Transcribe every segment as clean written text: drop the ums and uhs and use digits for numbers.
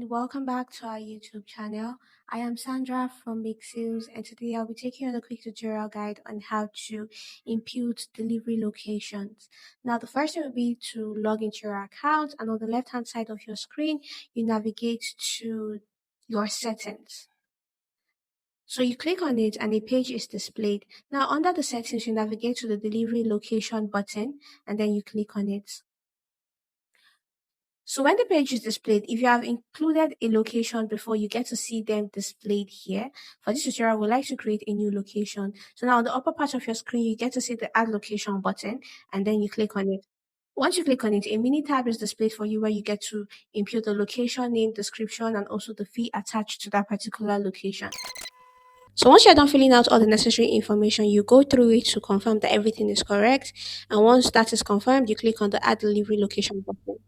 welcome back to our YouTube channel. I am Sandra from Makesales, and today I'll be taking you on a quick tutorial guide on how to impute delivery locations. Now, the first thing will be to log into your account, and on the left hand side of your screen, you navigate to your settings. So you click on it and a page is displayed. Now, under the settings, you navigate to the delivery location button and then you click on it. So when the page is displayed, if you have included a location before, you get to see them displayed here. For this tutorial, we'd like to create a new location. So now on the upper part of your screen, you get to see the add location button and then you click on it. Once you click on it, a mini tab is displayed for you where you get to input the location name, description, and also the fee attached to that particular location. So once you're done filling out all the necessary information, you go through it to confirm that everything is correct. And once that is confirmed, you click on the add delivery location button.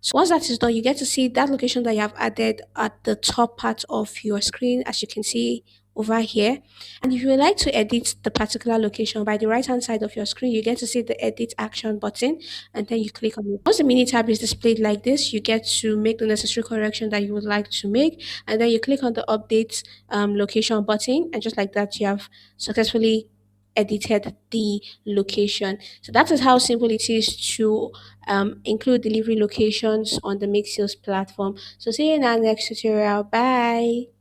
So once that is done, you get to see that location that you have added at the top part of your screen, as you can see over here. And if you would like to edit the particular location, by the right hand side of your screen, you get to see the edit action button and then you click on it. Once the mini tab is displayed like this, you get to make the necessary correction that you would like to make. And then you click on the update location button. And just like that, you have successfully edited the location. So that is how simple it is to include delivery locations on the Make Sales platform. So see you in our next tutorial. Bye.